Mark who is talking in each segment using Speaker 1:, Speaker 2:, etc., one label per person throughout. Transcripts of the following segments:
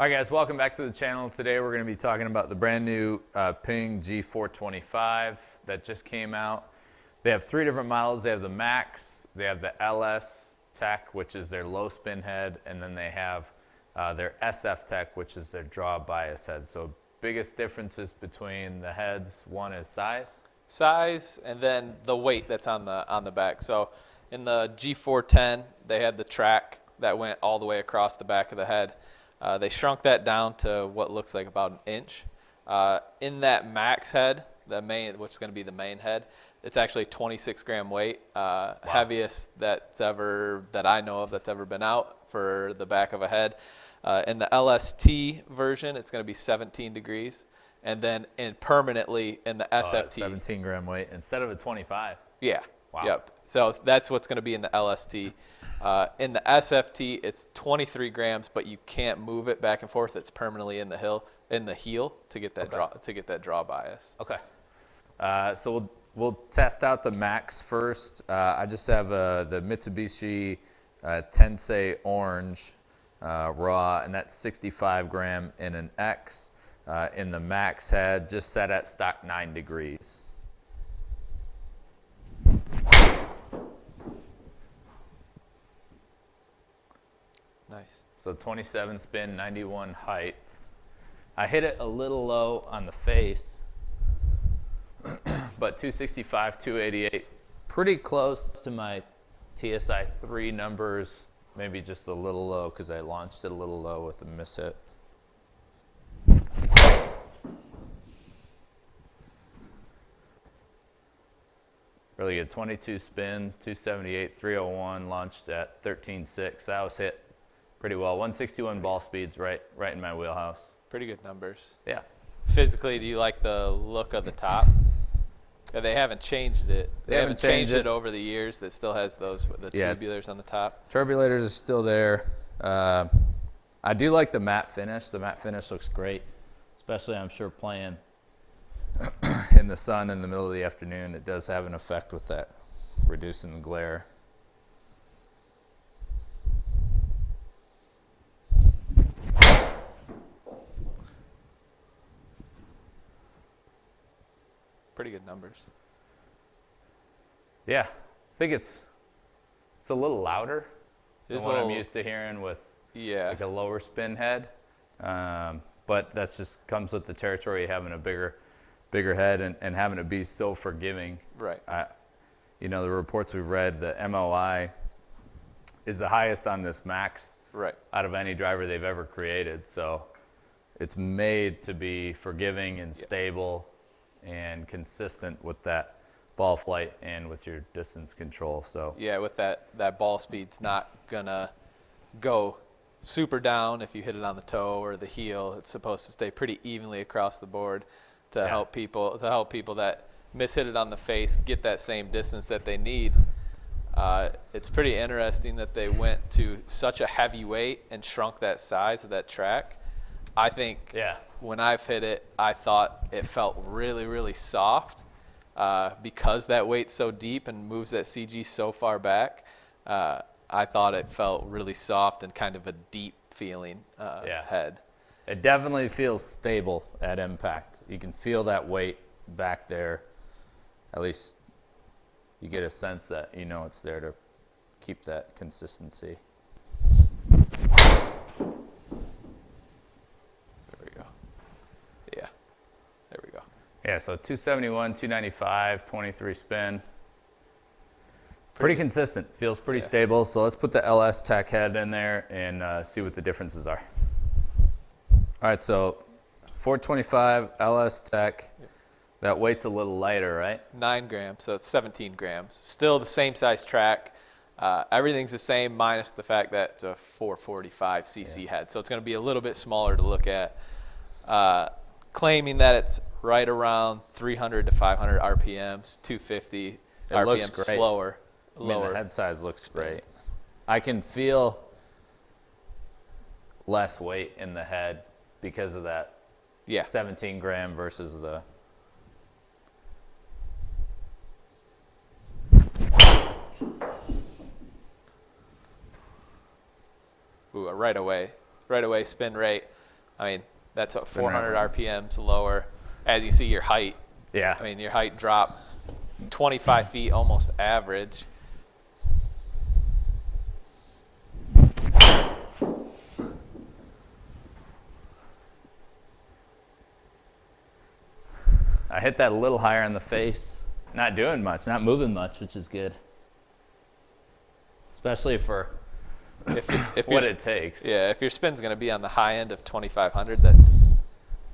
Speaker 1: All right, guys, welcome back to the channel. Today we're going to be talking about the brand new Ping G425 that just came out. They have three different models. They have the Max, they have the LS Tech, which is their low spin head, and then they have their SF Tech, which is their draw bias head. So biggest differences between the heads, one is size.
Speaker 2: Size, and then the weight that's on the back. So in the G410, they had the track that went all the way across the back of the head. They shrunk that down to what looks like about an inch. In that Max head, which is going to be the main head, it's actually 26 gram weight,
Speaker 1: Wow.
Speaker 2: Heaviest that I know of that's ever been out for the back of a head. In the LST version, it's going to be 17 degrees. And then permanently in the SFT.
Speaker 1: 17 gram weight instead of a 25.
Speaker 2: Yeah.
Speaker 1: Wow.
Speaker 2: Yep. So that's what's going to be in the LST. In the SFT, it's 23 grams, but you can't move it back and forth. It's permanently in the heel to get that draw bias.
Speaker 1: Okay. So we'll test out the Max first. I just have the Mitsubishi Tensei Orange raw, and that's 65 gram in an X. In the Max head, just set at stock 9 degrees.
Speaker 2: Nice.
Speaker 1: So 27 spin, 91 height. I hit it a little low on the face, but 265, 288, pretty close to my TSI 3 numbers, maybe just a little low because I launched it a little low with a miss hit. Really good, 22 spin, 278, 301, launched at 13.6. That was hit pretty well. 161 ball speeds, right in my wheelhouse.
Speaker 2: Pretty good numbers.
Speaker 1: Yeah.
Speaker 2: Physically, do you like the look of the top? They haven't changed it. They haven't changed it over the years. That still has the tubulars on the top.
Speaker 1: Turbulators are still there. I do like the matte finish. The matte finish looks great, especially I'm sure playing in the sun in the middle of the afternoon. It does have an effect with that, reducing the glare.
Speaker 2: Pretty good numbers.
Speaker 1: Yeah, I think it's a little louder than what I'm used to hearing with like a lower spin head. But that's just comes with the territory, having a bigger head and having it be so forgiving.
Speaker 2: Right.
Speaker 1: The reports we've read, the MOI is the highest on this Max out of any driver they've ever created. So it's made to be forgiving and stable and consistent with that ball flight and with your distance control. So
Speaker 2: yeah, with that ball speed's not gonna go super down if you hit it on the toe or the heel. It's supposed to stay pretty evenly across the board to help people that mishit it on the face get that same distance that they need. It's pretty interesting that they went to such a heavy weight and shrunk that size of that track. I think when I've hit it, I thought it felt really, really soft because that weight's so deep and moves that CG so far back. I thought it felt really soft and kind of a deep feeling head.
Speaker 1: It definitely feels stable at impact. You can feel that weight back there. At least you get a sense that it's there to keep that consistency. Yeah, so 271, 295, 23 spin. Pretty consistent. Feels pretty stable. So let's put the LS Tech head in there and see what the differences are. All right, so 425 LS Tech. That weight's a little lighter, right?
Speaker 2: 9 grams, so it's 17 grams. Still the same size track. Everything's the same minus the fact that it's a 445 cc head. So it's going to be a little bit smaller to look at. Claiming that it's right around 300 to 500 RPMs, 250 RPMs slower.
Speaker 1: The head size looks great. I can feel less weight in the head because of that 17 gram versus the
Speaker 2: right away spin rate. I mean, that's what 400 RPMs lower. As you see your height.
Speaker 1: Yeah.
Speaker 2: I mean, your height drop 25 feet, almost average.
Speaker 1: I hit that a little higher in the face. Not doing much, not moving much, which is good. Especially for
Speaker 2: if
Speaker 1: what it takes.
Speaker 2: Yeah, if your spin's going to be on the high end of 2,500,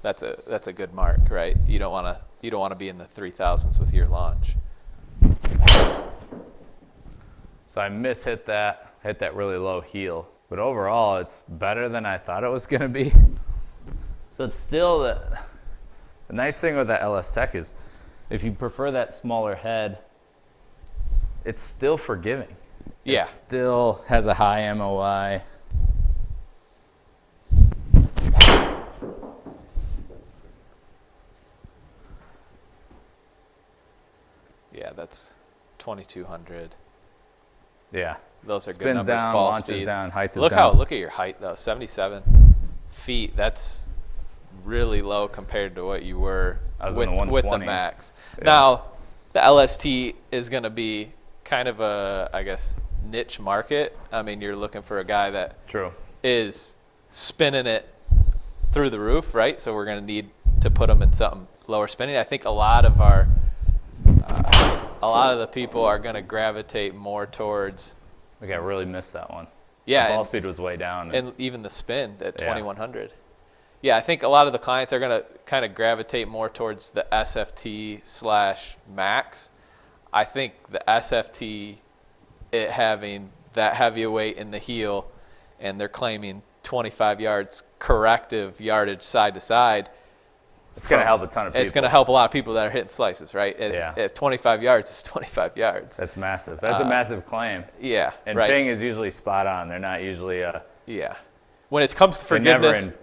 Speaker 2: that's a good mark, right? You don't want to be in the 3,000s with your launch.
Speaker 1: So I hit that really low heel. But overall, it's better than I thought it was going to be. So it's still the nice thing with that LS Tech is if you prefer that smaller head, it's still forgiving.
Speaker 2: Yeah.
Speaker 1: It still has a high MOI.
Speaker 2: Yeah, that's 2,200.
Speaker 1: Yeah.
Speaker 2: Those are
Speaker 1: Spins
Speaker 2: good numbers.
Speaker 1: down,
Speaker 2: Ball
Speaker 1: launches
Speaker 2: speed.
Speaker 1: down, height is
Speaker 2: Look
Speaker 1: down.
Speaker 2: Look at your height though, 77 feet. That's really low compared to what you were with the Max.
Speaker 1: Yeah.
Speaker 2: Now, the LST is going to be kind of a, I guess, niche market. I mean, you're looking for a guy that is spinning it through the roof, right? So we're going to need to put them in something lower spinning. I think a lot of the people are going to gravitate more towards.
Speaker 1: Okay, I really missed that one.
Speaker 2: Yeah,
Speaker 1: the ball speed was way down,
Speaker 2: and even the spin at 2,100. Yeah, I think a lot of the clients are going to kind of gravitate more towards the SFT/Max. I think the SFT, it having that heavy weight in the heel, and they're claiming 25 yards corrective yardage side to side.
Speaker 1: It's going to help a ton of people.
Speaker 2: It's going to help a lot of people that are hitting slices, right?
Speaker 1: Yeah.
Speaker 2: If 25 yards is 25 yards.
Speaker 1: That's massive. That's a massive claim.
Speaker 2: Yeah,
Speaker 1: and
Speaker 2: right.
Speaker 1: ping is usually spot on. They're not usually
Speaker 2: yeah. When it comes to forgiveness,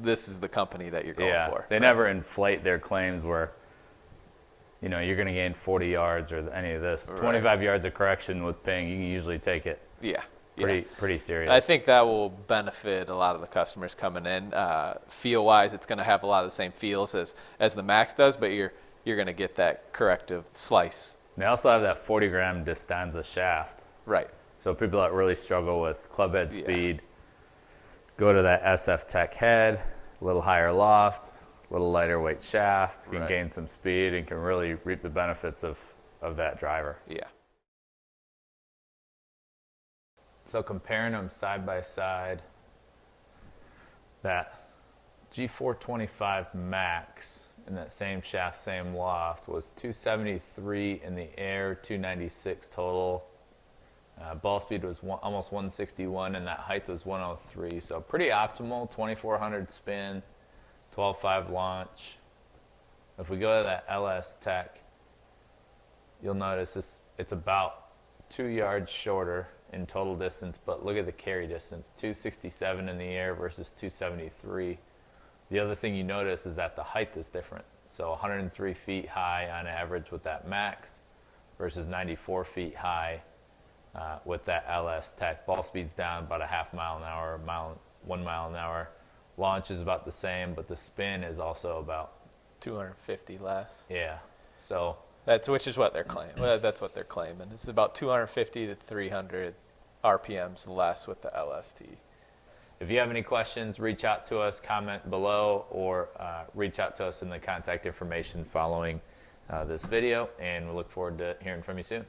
Speaker 2: this is the company that you're going for.
Speaker 1: They never inflate their claims where, you know, you're going to gain 40 yards or any of this. 25 yards of correction with ping, you can usually take it.
Speaker 2: Yeah.
Speaker 1: Pretty serious.
Speaker 2: I think that will benefit a lot of the customers coming in. Feel-wise, it's going to have a lot of the same feels as the Max does, but you're going to get that corrective slice.
Speaker 1: And they also have that 40-gram Distanza shaft.
Speaker 2: Right.
Speaker 1: So people that really struggle with club head speed, go to that SF Tech head, a little higher loft, a little lighter weight shaft. You can gain some speed and can really reap the benefits of that driver.
Speaker 2: Yeah.
Speaker 1: So comparing them side by side, that G425 Max in that same shaft, same loft was 273 in the air, 296 total. Ball speed was almost 161 and that height was 103. So pretty optimal, 2400 spin, 12.5 launch. If we go to that LS Tech, you'll notice it's about 2 yards shorter in total distance, but look at the carry distance, 267 in the air versus 273. The other thing you notice is that the height is different. So 103 feet high on average with that Max versus 94 feet high with that LS Tech. Ball speed's down about a half mile an hour, 1 mile an hour. Launch is about the same, but the spin is also about
Speaker 2: 250 less.
Speaker 1: Yeah. So
Speaker 2: which is what they're claiming. Well, that's what they're claiming. It's about 250 to 300 RPMs less with the LST.
Speaker 1: If you have any questions, reach out to us, comment below, or reach out to us in the contact information following this video, and we look forward to hearing from you soon.